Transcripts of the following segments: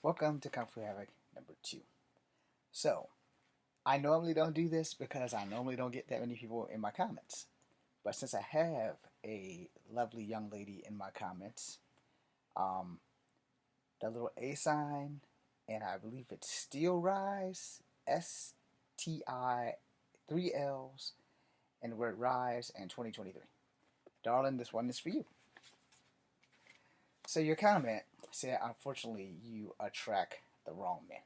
Welcome to Kung Fu Havoc number 2. So, I normally don't do this because I normally don't get that many people in my comments. But since I have a lovely young lady in my comments, um, the little A sign, and I believe it's Steel Rise, STI, 3 L's, and the word Rise, and 2023. Darling, this one is for you. So, your comment said, unfortunately, you attract the wrong men.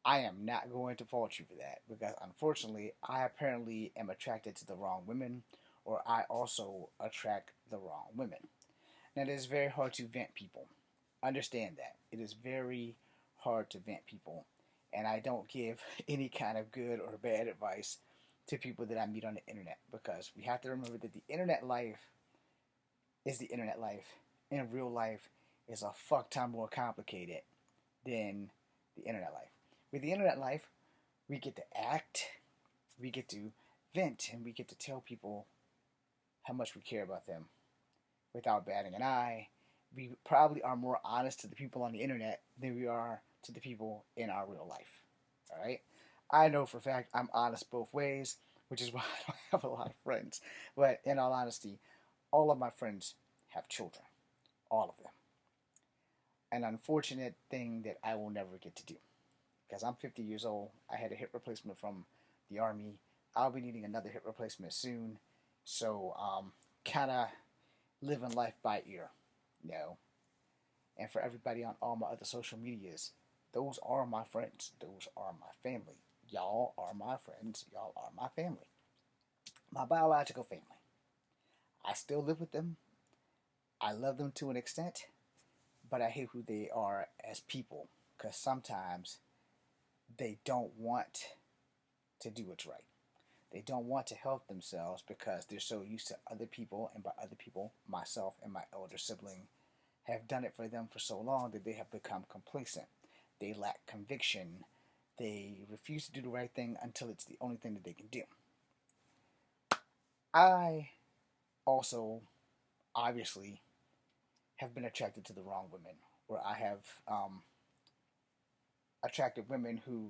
I am not going to fault you for that because unfortunately, I apparently am attracted to the wrong women, or I also attract the wrong women. Now, it is very hard to vent people. Understand that. It is very hard to vent people, and I don't give any kind of good or bad advice to people that I meet on the internet because we have to remember that the internet life is the internet life, and real life is a fuck ton more complicated than the internet life. With the internet life, we get to act, we get to vent, and we get to tell people how much we care about them without batting an eye. We probably are more honest to the people on the internet than we are to the people in our real life. All right? I know for a fact I'm honest both ways, which is why I don't have a lot of friends. But in all honesty, all of my friends have children. All of them. An unfortunate thing that I will never get to do because I'm 50 years old. I had a hip replacement from the Army. I'll be needing another hip replacement soon. So, kind of living life by ear, you know. And for everybody on all my other social medias, those are my friends. Those are my family. Y'all are my friends. Y'all are my family. My biological family. I still live with them. I love them to an extent, but I hate who they are as people because sometimes they don't want to do what's right. They don't want to help themselves because they're so used to other people, and by other people, myself and my elder sibling have done it for them for so long that they have become complacent. They lack conviction. They refuse to do the right thing until it's the only thing that they can do. I also, obviously, have been attracted to the wrong women, where I have attracted women who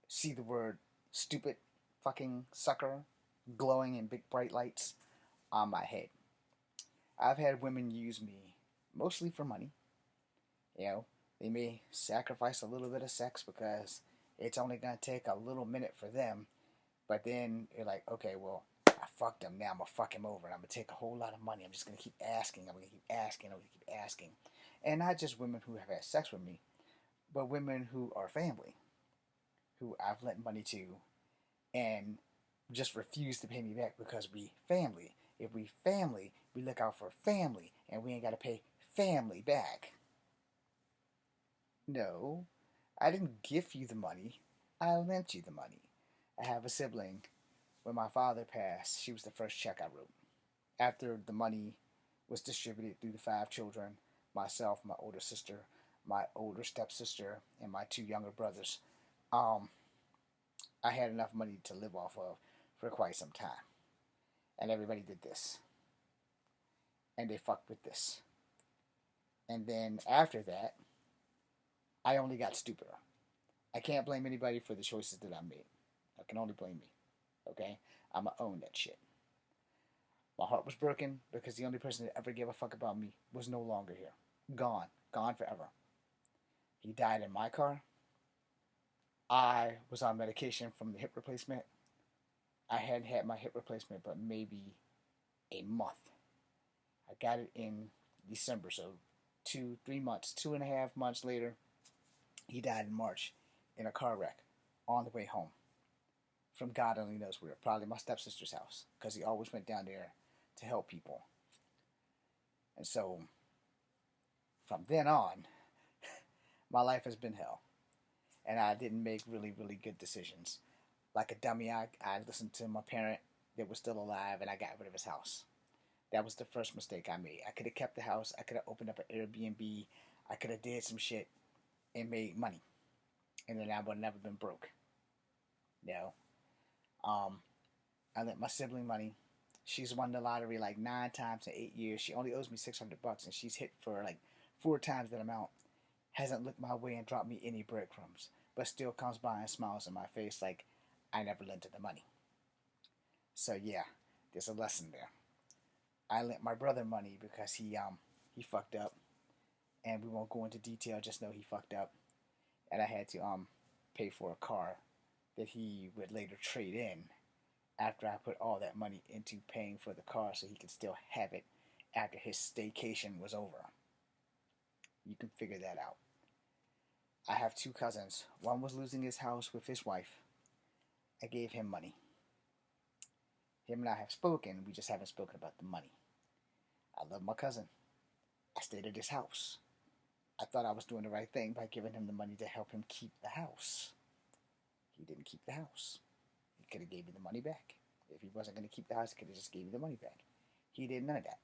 see the word stupid fucking sucker glowing in big bright lights on my head. I've had women use me mostly for money. You know, they may sacrifice a little bit of sex because it's only going to take a little minute for them. But then you're like, okay, well, I fucked him. Now I'm going to fuck him over. And I'm going to take a whole lot of money. I'm just going to keep asking. I'm going to keep asking. I'm going to keep asking. And not just women who have had sex with me, but women who are family, who I've lent money to and just refuse to pay me back because we family. If we family, we look out for family and we ain't got to pay family back. No, I didn't give you the money. I lent you the money. I have a sibling. When my father passed, she was the first check I wrote. After the money was distributed through the 5 children, myself, my older sister, my older stepsister, and my 2 younger brothers, um, I had enough money to live off of for quite some time. And everybody did this. And they fucked with this. And then after that, I only got stupider. I can't blame anybody for the choices that I made. I can only blame me. Okay? I'ma own that shit. My heart was broken because the only person that ever gave a fuck about me was no longer here. Gone. Gone forever. He died in my car. I was on medication from the hip replacement. I hadn't had my hip replacement but maybe a month. I got it in December, so 2, 3 months, 2.5 months later, he died in March in a car wreck on the way home from God only knows where, probably my stepsister's house, because he always went down there to help people. And so, from then on, my life has been hell. And I didn't make really, really good decisions. Like a dummy, I listened to my parent that was still alive and I got rid of his house. That was the first mistake I made. I could have kept the house. I could have opened up an Airbnb. I could have did some shit and made money. And then I would have never been broke. You know? I lent my sibling money. She's won the lottery like 9 times in 8 years. She only owes me $600 and she's hit for like 4 times that amount hasn't looked my way and dropped me any breadcrumbs, but still comes by and smiles in my face like I never lent her the money. So yeah, there's a lesson there. I lent my brother money because he fucked up, and we won't go into detail. Just know he fucked up, and I had to pay for a car that he would later trade in after I put all that money into paying for the car so he could still have it after his staycation was over. You can figure that out. I have two cousins. One was losing his house with his wife. I gave him money. Him and I have spoken, we just haven't spoken about the money. I love my cousin. I stayed at his house. I thought I was doing the right thing by giving him the money to help him keep the house. He didn't keep the house. He could have gave me the money back. If he wasn't going to keep the house, he could have just gave me the money back. He did none of that.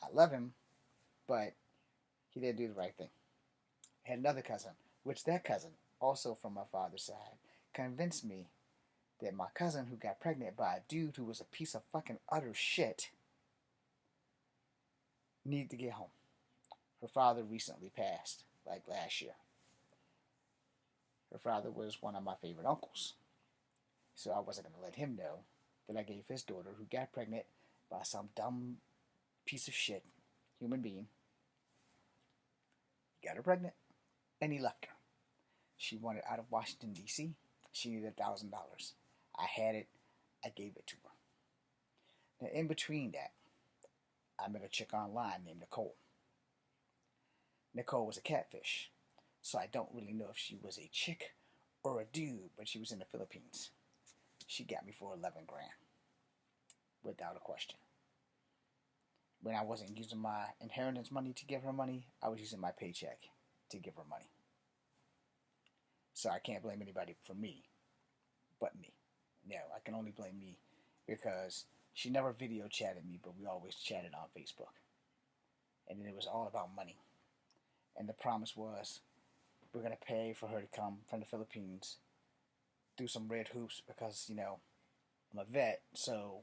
I love him, but he didn't do the right thing. I had another cousin, which that cousin, also from my father's side, convinced me that my cousin who got pregnant by a dude who was a piece of fucking utter shit needed to get home. Her father recently passed, like last year. Her father was one of my favorite uncles. So I wasn't going to let him know that I gave his daughter, who got pregnant by some dumb piece of shit human being, he got her pregnant, and he left her. She wanted out of Washington, D.C. She needed $1,000. I had it. I gave it to her. Now, in between that, I met a chick online named Nicole. Nicole was a catfish, so I don't really know if she was a chick or a dude, but she was in the Philippines. She got me for 11 grand, without a question. When I wasn't using my inheritance money to give her money, I was using my paycheck to give her money. So I can't blame anybody for me, but me. No, I can only blame me because she never video chatted me, but we always chatted on Facebook. And then it was all about money. And the promise was, we're going to pay for her to come from the Philippines, do some red hoops because, I'm a vet, so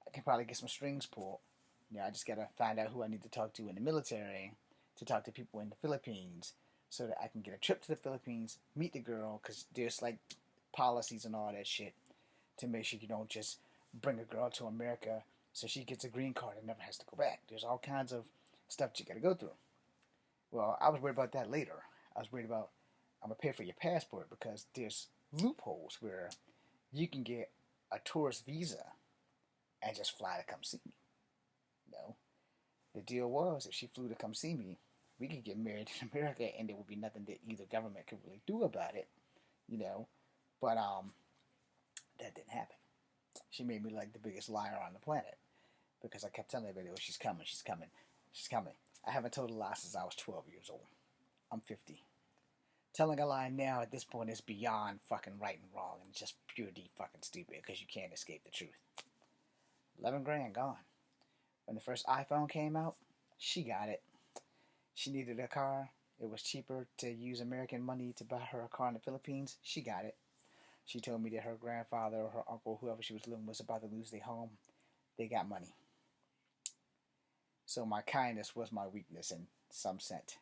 I can probably get some strings pulled. I just got to find out who I need to talk to in the military to talk to people in the Philippines so that I can get a trip to the Philippines, meet the girl, because there's like policies and all that shit to make sure you don't just bring a girl to America so she gets a green card and never has to go back. There's all kinds of stuff you got to go through. Well, I was worried about that later. I was worried about, I'm going to pay for your passport because there's loopholes where you can get a tourist visa and just fly to come see me. The deal was, if she flew to come see me, we could get married in America and there would be nothing that either government could really do about it, But that didn't happen. She made me like the biggest liar on the planet because I kept telling everybody, oh, she's coming, she's coming, she's coming. I haven't told a lie since I was 12 years old. I'm 50. Telling a lie now at this point is beyond fucking right and wrong and just pure deep fucking stupid because you can't escape the truth. 11 grand gone. When the first iPhone came out, she got it. She needed a car. It was cheaper to use American money to buy her a car in the Philippines. She got it. She told me that her grandfather or her uncle, whoever she was living with, was about to lose their home. They got money. So my kindness was my weakness in some sense.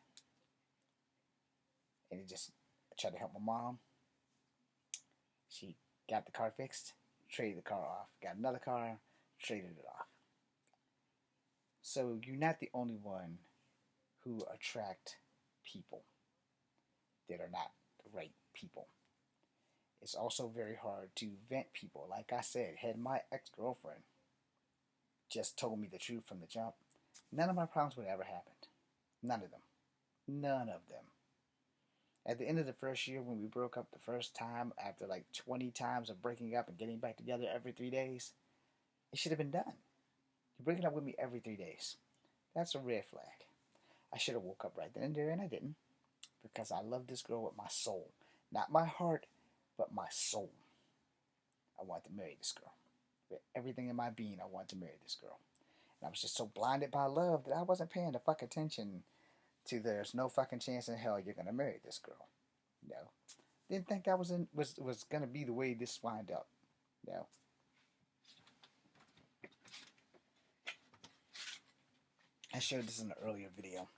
And I tried to help my mom. She got the car fixed, traded the car off. Got another car, traded it off. So you're not the only one who attract people that are not the right people. It's also very hard to vet people. Like I said, had my ex-girlfriend just told me the truth from the jump, none of my problems would have ever happened. None of them. None of them. At the end of the first year when we broke up the first time, after like 20 times of breaking up and getting back together every 3 days, it should have been done. You're breaking up with me every 3 days. That's a red flag. I should have woke up right then and there, and I didn't. Because I love this girl with my soul. Not my heart, but my soul. I want to marry this girl. With everything in my being, I want to marry this girl. And I was just so blinded by love that I wasn't paying the fuck attention to there's no fucking chance in hell you're going to marry this girl. Didn't think that was going to be the way this wound up. I shared this in an earlier video.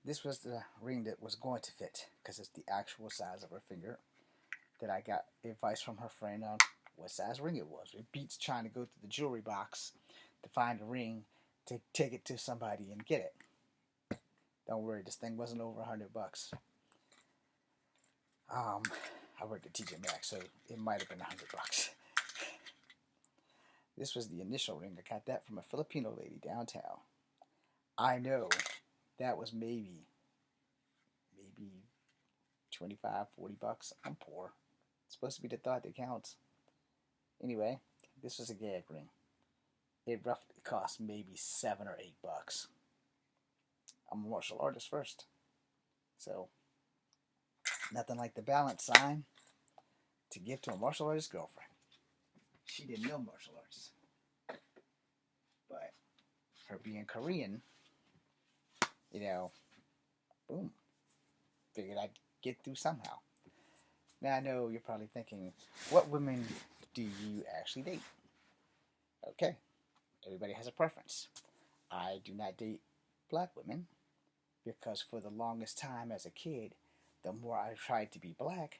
This was the ring that was going to fit because it's the actual size of her finger. That I got advice from her friend on what size ring it was. It beats trying to go to the jewelry box to find a ring to take it to somebody and get it. Don't worry, this thing wasn't over $100. I worked at TJ Maxx, so it might have been $100. This was the initial ring. I got that from a Filipino lady downtown. I know that was maybe 25, $40. I'm poor. It's supposed to be the thought that counts. Anyway, this was a gag ring. It roughly cost maybe $7 or $8. I'm a martial artist first. So, nothing like the balance sign to give to a martial artist girlfriend. She didn't know martial arts. But her being Korean, boom. Figured I'd get through somehow. Now I know you're probably thinking, what women do you actually date? Okay, everybody has a preference. I do not date black women because for the longest time as a kid, the more I tried to be black,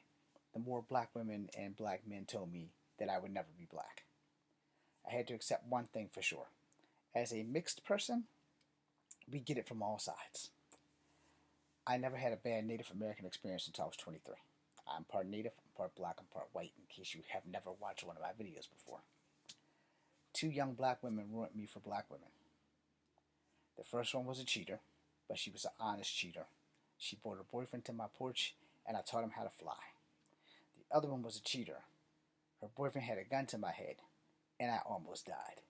the more black women and black men told me that I would never be black. I had to accept one thing for sure. As a mixed person, we get it from all sides. I never had a bad Native American experience until I was 23. I'm part Native, I'm part black, I'm part white, in case you have never watched one of my videos before. 2 young black women ruined me for black women. The first one was a cheater, but she was an honest cheater. She brought her boyfriend to my porch, and I taught him how to fly. The other one was a cheater. Her boyfriend had a gun to my head, and I almost died.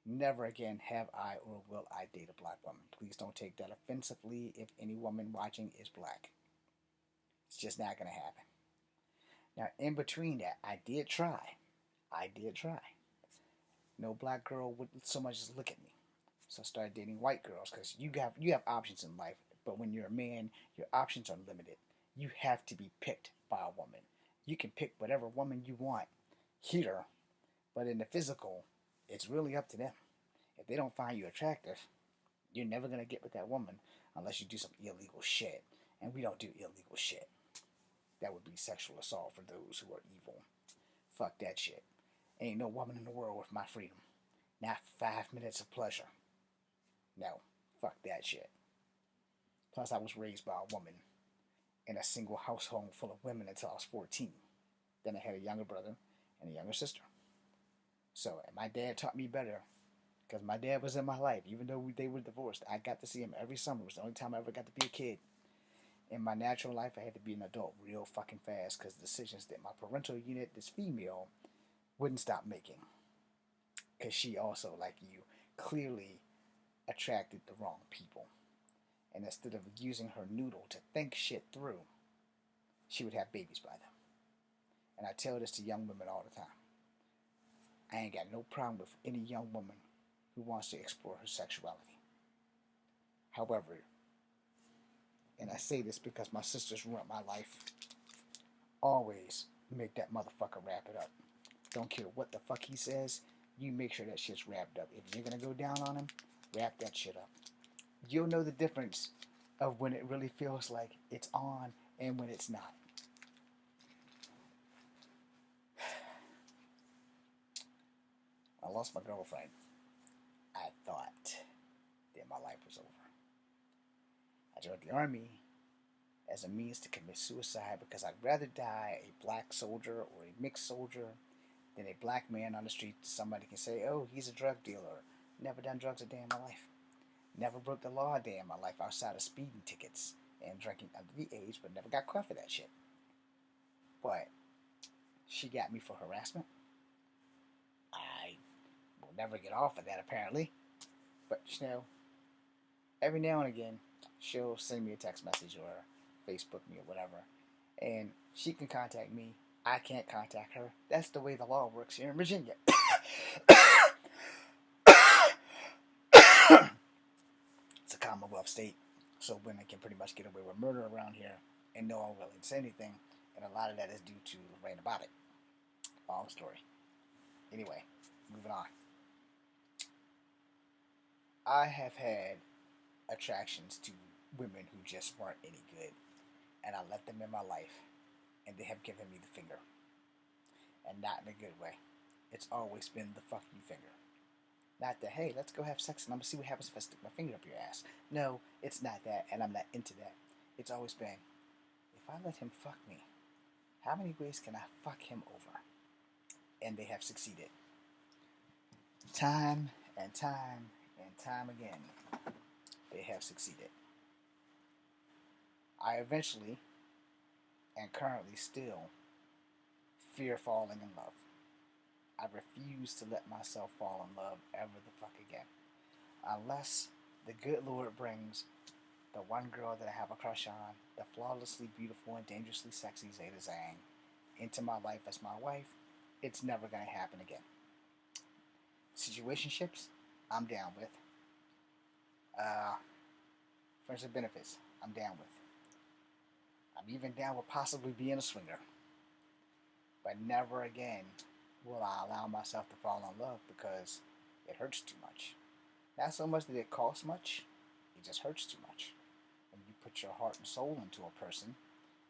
Never again have I or will I date a black woman. Please don't take that offensively if any woman watching is black. It's just not going to happen. Now, in between that, I did try. No black girl would so much as look at me. So I started dating white girls because you have options in life. But when you're a man, your options are limited. You have to be picked by a woman. You can pick whatever woman you want here, but in the physical, it's really up to them. If they don't find you attractive, you're never going to get with that woman unless you do some illegal shit. And we don't do illegal shit. That would be sexual assault for those who are evil. Fuck that shit. Ain't no woman in the world with my freedom. Not 5 minutes of pleasure. No, fuck that shit. Plus, I was raised by a woman in a single household full of women until I was 14. Then I had a younger brother and a younger sister. So, and my dad taught me better because my dad was in my life. Even though they were divorced, I got to see him every summer. It was the only time I ever got to be a kid. In my natural life, I had to be an adult real fucking fast because the decisions that my parental unit, this female, wouldn't stop making. Because she also, like you, clearly attracted the wrong people. And instead of using her noodle to think shit through, she would have babies by them. And I tell this to young women all the time. I ain't got no problem with any young woman who wants to explore her sexuality. However, and I say this because my sisters ruined my life, always make that motherfucker wrap it up. Don't care what the fuck he says, you make sure that shit's wrapped up. If you're gonna go down on him, wrap that shit up. You'll know the difference of when it really feels like it's on and when it's not. I lost my girlfriend. I thought that my life was over. I joined the army as a means to commit suicide because I'd rather die a black soldier or a mixed soldier than a black man on the street. Somebody can say, oh, he's a drug dealer. Never done drugs a day in my life. Never broke the law a day in my life outside of speeding tickets and drinking under the age, but never got caught for that shit. But she got me for harassment. I will never get off of that apparently. But every now and again, she'll send me a text message or Facebook me or whatever. And she can contact me. I can't contact her. That's the way the law works here in Virginia. It's a Commonwealth state, so women can pretty much get away with murder around here, and no one will say anything, and a lot of that is due to Lorraine Bobbitt. Long story. Anyway, moving on. I have had attractions to women who just weren't any good, and I let them in my life, and they have given me the finger, and not in a good way. It's always been the fuck you finger. Not the, hey, let's go have sex and I'm gonna see what happens if I stick my finger up your ass. No, it's not that, and I'm not into that. It's always been, if I let him fuck me, how many ways can I fuck him over? And they have succeeded. Time and time and time again, they have succeeded. I eventually, and currently still, fear falling in love. I refuse to let myself fall in love ever the fuck again. Unless the good Lord brings the one girl that I have a crush on, the flawlessly beautiful and dangerously sexy Zeta Zhang, into my life as my wife, it's never going to happen again. Situationships, I'm down with. Friends with benefits, I'm down with. I'm even down with possibly being a swinger. But never again will I allow myself to fall in love because it hurts too much. Not so much that it costs much, it just hurts too much. When you put your heart and soul into a person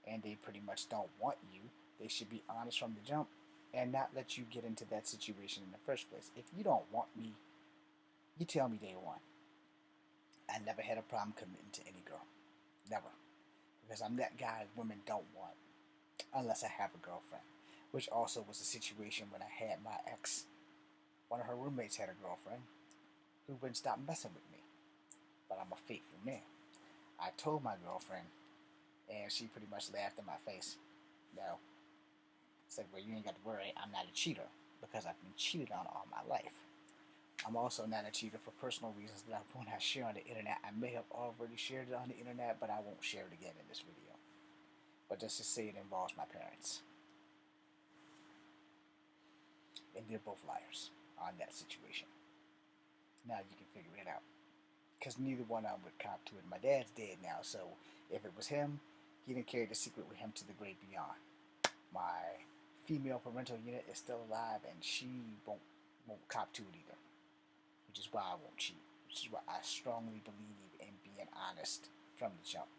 and they pretty much don't want you, they should be honest from the jump and not let you get into that situation in the first place. If you don't want me, you tell me day one. I never had a problem committing to any girl. Never. Because I'm that guy women don't want unless I have a girlfriend. Which also was a situation when I had my ex. One of her roommates had a girlfriend who wouldn't stop messing with me. But I'm a faithful man. I told my girlfriend, and she pretty much laughed in my face. No. Said, well, you ain't got to worry, I'm not a cheater, because I've been cheated on all my life. I'm also not a cheater for personal reasons that I will not share on the internet. I may have already shared it on the internet, but I won't share it again in this video. But just to say it involves my parents. And they're both liars on that situation. Now you can figure it out. Because neither one of them would cop to it. My dad's dead now, so if it was him, he didn't carry the secret with him to the great beyond. My female parental unit is still alive, and she won't cop to it either. Which is why I won't cheat. Which is why I strongly believe in being honest from the jump.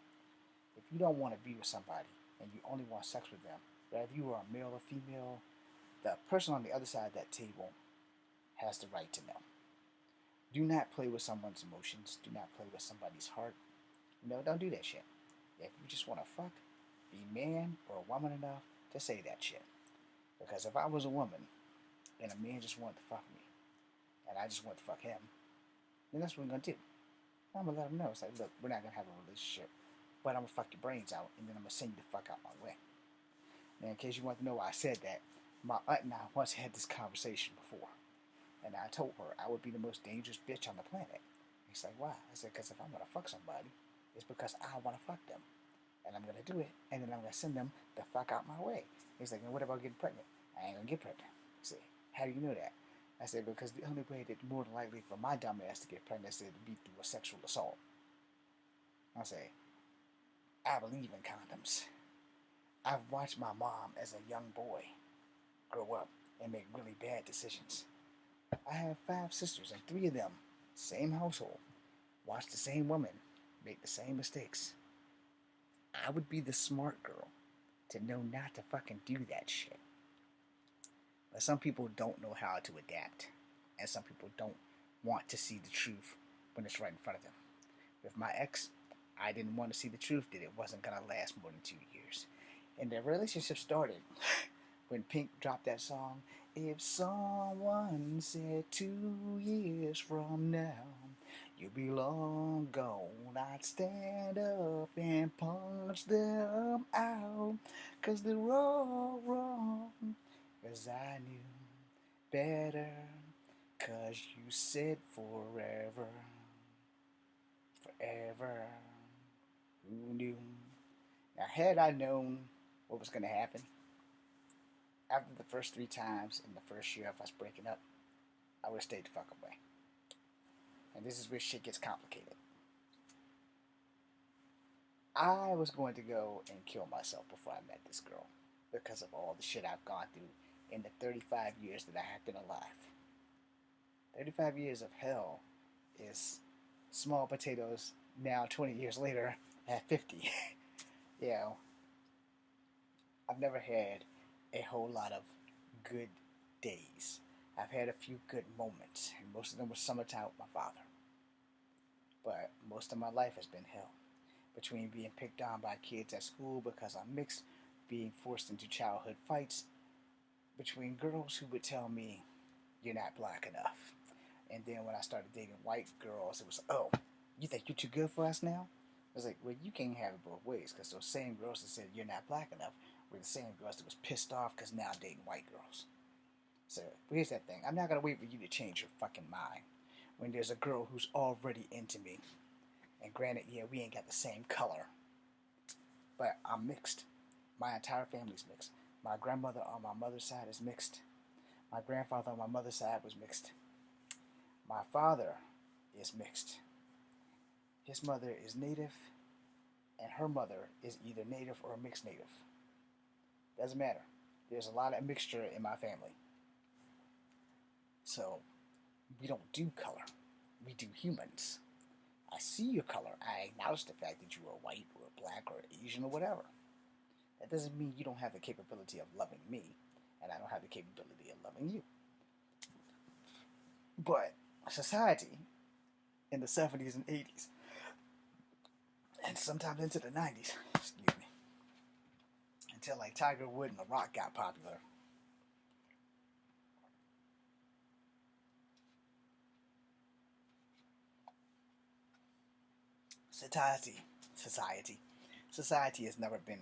If you don't want to be with somebody, and you only want sex with them, whether you are male or female, the person on the other side of that table has the right to know. Do not play with someone's emotions. Do not play with somebody's heart. No, don't do that shit. If you just want to fuck, be man or woman enough to say that shit. Because if I was a woman and a man just wanted to fuck me, and I just want to fuck him, then that's what we're going to do. I'm going to let him know. It's like, look, we're not going to have a relationship, but I'm going to fuck your brains out, and then I'm going to send you the fuck out my way. Now, in case you want to know why I said that, my aunt and I once had this conversation before. And I told her I would be the most dangerous bitch on the planet. He's like, why? I said, because if I'm going to fuck somebody, it's because I want to fuck them. And I'm going to do it, and then I'm going to send them the fuck out my way. He's like, and what about getting pregnant? I ain't going to get pregnant. I said, how do you know that? I said, because the only way that more than likely for my dumb ass to get pregnant is to be through a sexual assault. I say, I believe in condoms. I've watched my mom as a young boy grow up and make really bad decisions. I have 5 sisters, and 3 of them, same household, watch the same woman make the same mistakes. I would be the smart girl to know not to fucking do that shit. But some people don't know how to adapt, and some people don't want to see the truth when it's right in front of them. With my ex, I didn't want to see the truth that it wasn't going to last more than 2 years. And the relationship started when Pink dropped that song, if someone said 2 years from now you'll be long gone, I'd stand up and punch them out, 'cause they're all wrong, 'cause I knew better, 'cause you said forever, forever, who knew? Now had I known what was going to happen, after the first 3 times in the first year of us breaking up, I would have stayed the fuck away. And this is where shit gets complicated. I was going to go and kill myself before I met this girl because of all the shit I've gone through in the 35 years that I have been alive. 35 years of hell is small potatoes now 20 years later at 50. You know, I've never had a whole lot of good days. I've had a few good moments, and most of them were summertime with my father. But most of my life has been hell. Between being picked on by kids at school because I'm mixed, being forced into childhood fights, between girls who would tell me, you're not black enough. And then when I started dating white girls, it was, oh, you think you're too good for us now? I was like, well, you can't have it both ways, because those same girls that said you're not black enough were the same girls that was pissed off because now I'm dating white girls. So here's that thing. I'm not going to wait for you to change your fucking mind when there's a girl who's already into me. And granted, yeah, we ain't got the same color, but I'm mixed. My entire family's mixed. My grandmother on my mother's side is mixed. My grandfather on my mother's side was mixed. My father is mixed. His mother is native, and her mother is either native or mixed native. Doesn't matter. There's a lot of mixture in my family. So, we don't do color. We do humans. I see your color. I acknowledge the fact that you are white or black or Asian or whatever. That doesn't mean you don't have the capability of loving me, and I don't have the capability of loving you. But society in the 70s and 80s, and sometimes into the 90s, excuse me, until like Tiger Woods and The Rock got popular, society, society, society has never been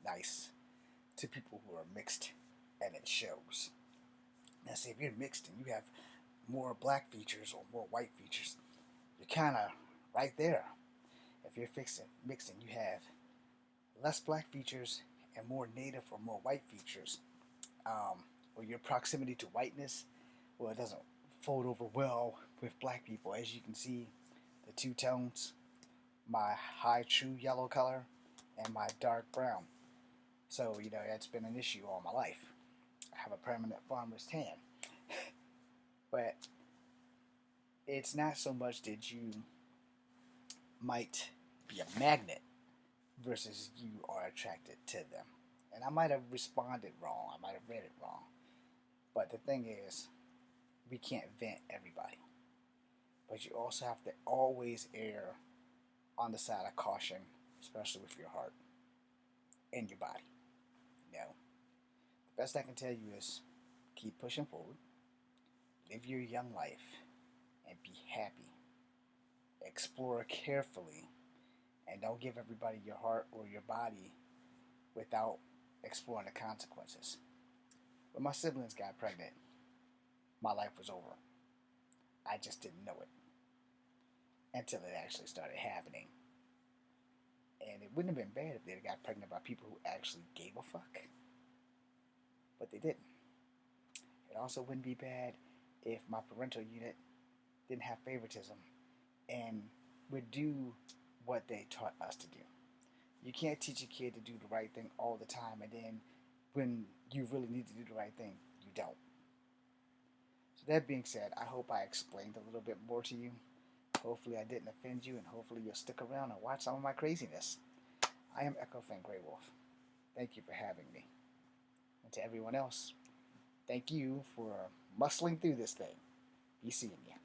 nice to people who are mixed, and it shows. Now, see, if you're mixed and you have more black features or more white features, you're kind of right there. If you're mixed and you have less black features and more native or more white features, or your proximity to whiteness, well, it doesn't fold over well with black people. As you can see, the two tones, my high true yellow color and my dark brown. So, that's been an issue all my life. I have a permanent farmer's tan. But it's not so much that you might be a magnet versus you are attracted to them. And I might have responded wrong. I might have read it wrong. But the thing is, we can't vent everybody. But you also have to always err on the side of caution, especially with your heart and your body. The best I can tell you is keep pushing forward, live your young life, and be happy. Explore carefully, and don't give everybody your heart or your body without exploring the consequences. When my siblings got pregnant, my life was over. I just didn't know it until it actually started happening. And it wouldn't have been bad if they got pregnant by people who actually gave a fuck. But they didn't. It also wouldn't be bad if my parental unit didn't have favoritism and would do what they taught us to do. You can't teach a kid to do the right thing all the time, and then when you really need to do the right thing, you don't. So that being said, I hope I explained a little bit more to you. Hopefully I didn't offend you, and hopefully you'll stick around and watch some of my craziness. I am Echo Fan Grey Wolf. Thank you for having me. And to everyone else, thank you for muscling through this thing. Be seeing you.